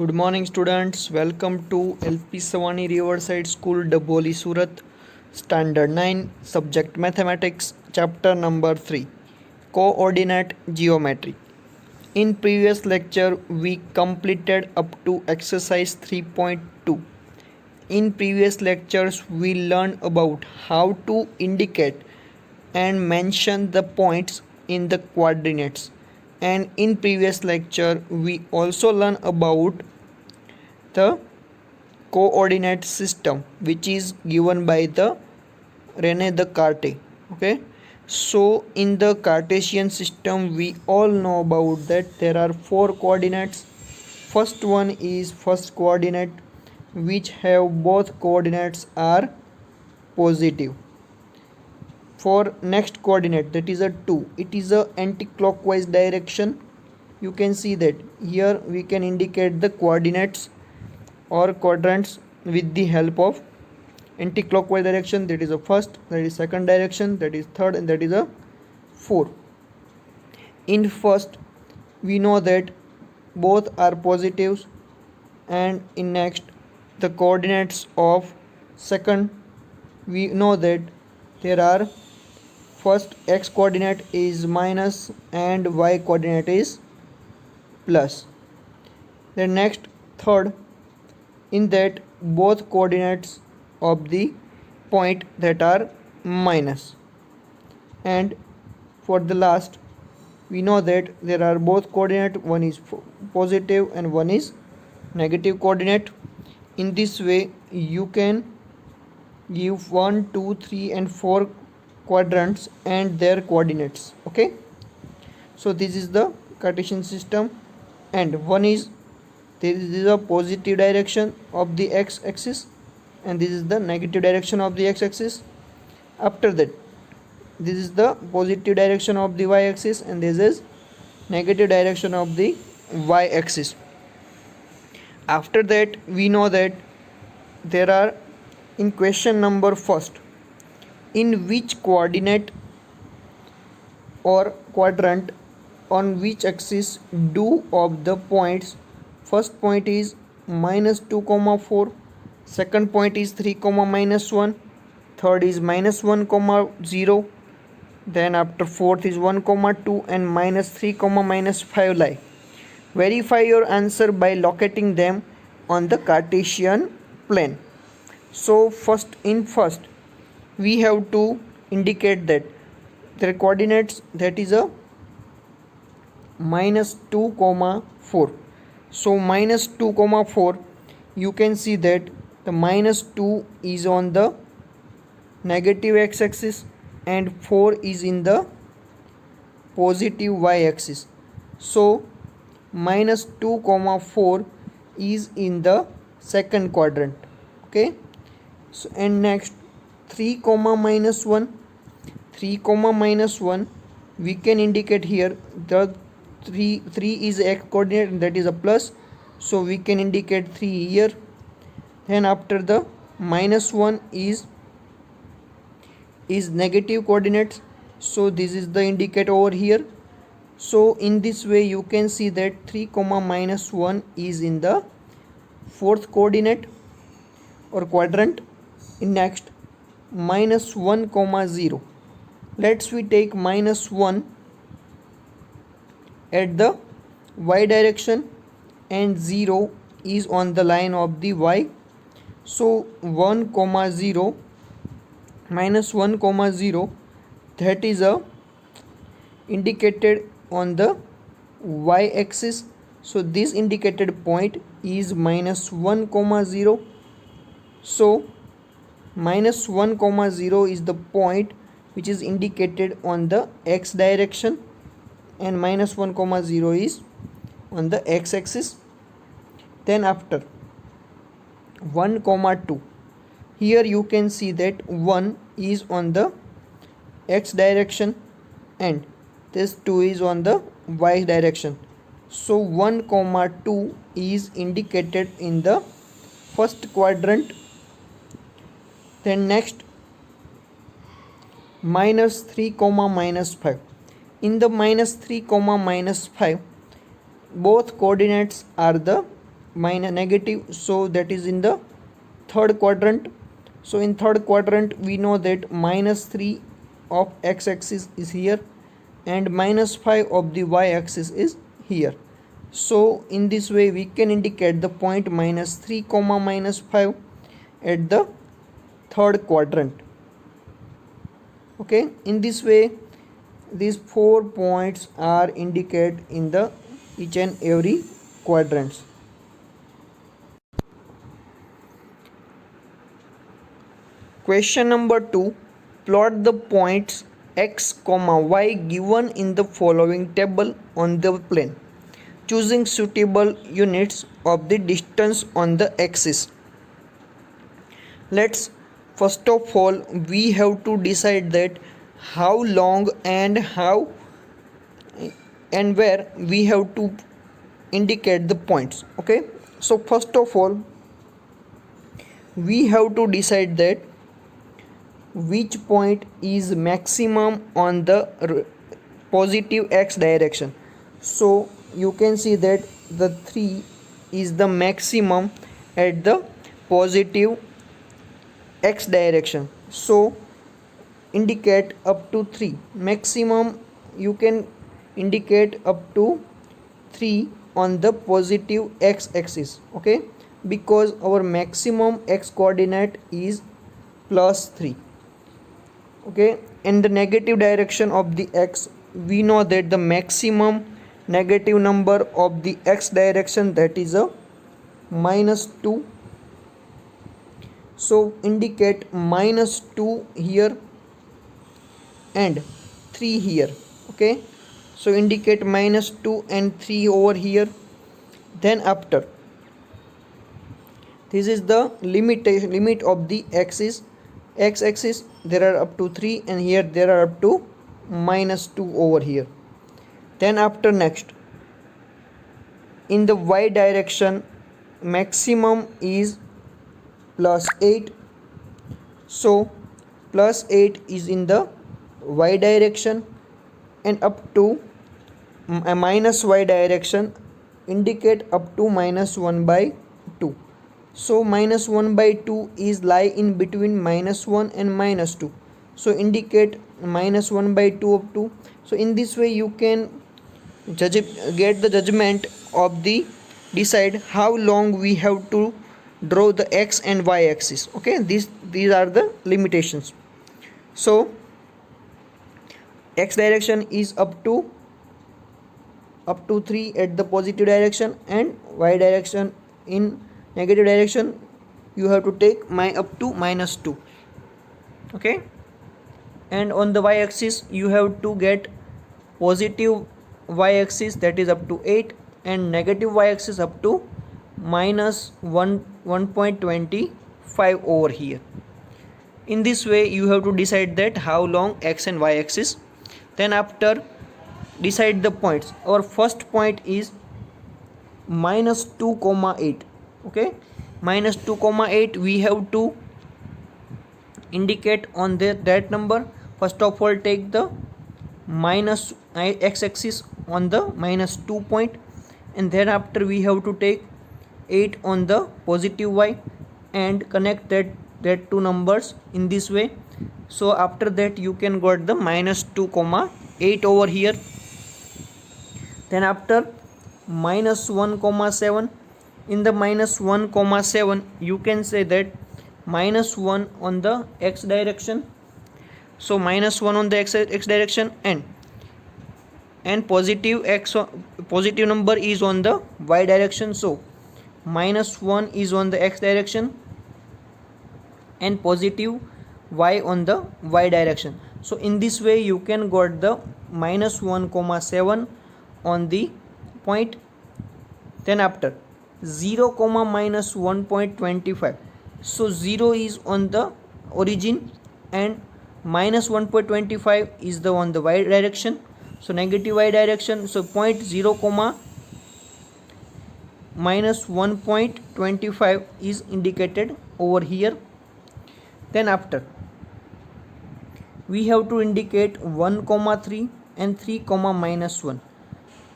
Good morning, students. Welcome to LP Savani Riverside School, Daboli, Surat, Standard 9, Subject Mathematics, Chapter number 3, Coordinate Geometry. In previous lecture, we completed up to exercise 3.2. In previous lectures, we learned about how to indicate and mention the points in the coordinates. And in previous lecture, we also learned about the coordinate system which is given by the Rene Descartes. Okay, so in the Cartesian system we all know about that there are four coordinates. First one is first coordinate, which have both coordinates are positive. For next coordinate, that is a 2, it is a anti-clockwise direction. You can see that here we can indicate the coordinates or quadrants with the help of anti-clockwise direction. That is a first, that is second direction, that is third, and that is a fourth. In first we know that both are positives, and in next the coordinates of second we know that there are first x coordinate is minus and y coordinate is plus. Then next third, in that both coordinates of the point that are minus. And for the last we know that there are both coordinate, one is positive and one is negative coordinate. In this way you can give 1 2 3 and 4 quadrants and their coordinates. Okay, so this is the Cartesian system, and one is this is a positive direction of the x-axis and this is the negative direction of the x-axis. After that this is the positive direction of the y-axis and this is negative direction of the y-axis. After that we know that there are, in question number first, in which coordinate or quadrant on which axis do of the points, first point is minus 2 comma 4, second point is 3 comma minus 1, third is minus 1 comma 0, then after fourth is 1 comma 2 and minus 3 comma minus 5 lie. Verify your answer by locating them on the Cartesian plane. So first we have to indicate that their coordinates, that is a minus 2 comma 4. So minus 2 comma 4, you can see that the minus 2 is on the negative x-axis and 4 is in the positive y-axis. So minus 2 comma 4 is in the second quadrant. Okay, so and next 3 comma minus 1, 3 comma minus 1 we can indicate here the 3 is x coordinate, that is a plus, so we can indicate 3 here. Then after the minus 1 is negative coordinates, so this is the indicator over here. So in this way you can see that 3 comma minus 1 is in the fourth coordinate or quadrant. In next minus 1 comma 0, let's we take minus 1 at the y direction and 0 is on the line of the y. So 1 comma 0 minus 1 comma 0, that is a indicated on the y axis. So this indicated point is minus 1 comma 0. So minus 1 comma 0 is the point which is indicated on the x direction and minus 1 comma 0 is on the x axis. Then after 1 comma 2, here you can see that 1 is on the x direction and this 2 is on the y direction. So 1 comma 2 is indicated in the first quadrant. Then next minus 3 comma minus 5, in the minus 3 comma minus 5 both coordinates are the minus negative, so that is in the third quadrant. So in third quadrant we know that minus 3 of x-axis is here and minus 5 of the y-axis is here. So in this way we can indicate the point minus 3 comma minus 5 at the third quadrant. Okay, in this way these 4 points are indicated in the each and every quadrants. Question number 2. Plot the points x, y given in the following table on the plane, choosing suitable units of the distance on the axis. Let's first of all we have to decide that how long and how and where we have to indicate the points. Okay, so first of all we have to decide that which point is maximum on the positive x direction. So you can see that the 3 is the maximum at the positive x direction. So indicate up to 3 maximum, you can indicate up to 3 on the positive x axis. Okay, because our maximum x coordinate is plus 3. Okay, in the negative direction of the x we know that the maximum negative number of the x direction, that is a minus 2. So indicate minus 2 here and 3 here. Okay, so indicate minus 2 and 3 over here. Then after, this is the limit of the x axis, there are up to 3 and here there are up to minus 2 over here. Then after, next in the y direction maximum is plus 8. So plus 8 is in the y direction and up to minus y direction indicate up to minus 1 by 2. So minus 1 by 2 is lie in between minus 1 and minus 2. So indicate minus 1 by 2 up to. So in this way you can get the judgment of the decide how long we have to draw the x and y axis. Okay, these are the limitations. So x direction is up to 3 at the positive direction and y direction in negative direction you have to take up to minus 2. Okay, and on the y axis you have to get positive y axis, that is up to 8, and negative y axis up to minus 1.25 over here. In this way you have to decide that how long x and y axis. Then after, decide the points. Our first point is minus 2 comma 8. Okay, minus 2 comma 8 we have to indicate on that number. First of all take the minus x axis on the minus 2 point, and then after we have to take 8 on the positive y and connect that two numbers in this way. So after that you can got the minus 2 comma 8 over here. Then after minus 1 comma 7, in the minus 1 comma 7 you can say that minus 1 on the x direction. So minus 1 on the x direction and positive number is on the y direction. So minus 1 is on the x direction and positive y on the y direction. So in this way you can got the minus 1 comma 7 on the point. Then after 0 comma minus 1.25. So 0 is on the origin and minus 1.25 is the on the y direction, so negative y direction. So point 0 comma minus 1.25 is indicated over here. Then after we have to indicate 1 comma 3 and 3 comma minus 1.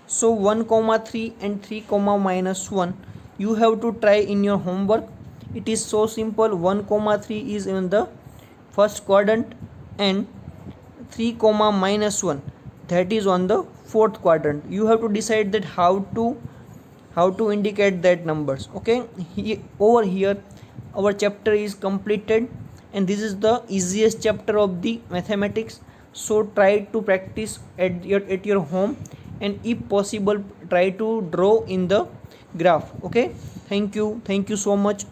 So 1 comma 3 and 3 comma minus 1 you have to try in your homework. It is so simple. 1 comma 3 is in the first quadrant, and 3 comma minus 1, that is on the fourth quadrant. You have to decide that how to indicate that numbers. Okay, over here our chapter is completed, and this is the easiest chapter of the mathematics. So try to practice at your home, and if possible try to draw in the graph. Okay, thank you so much.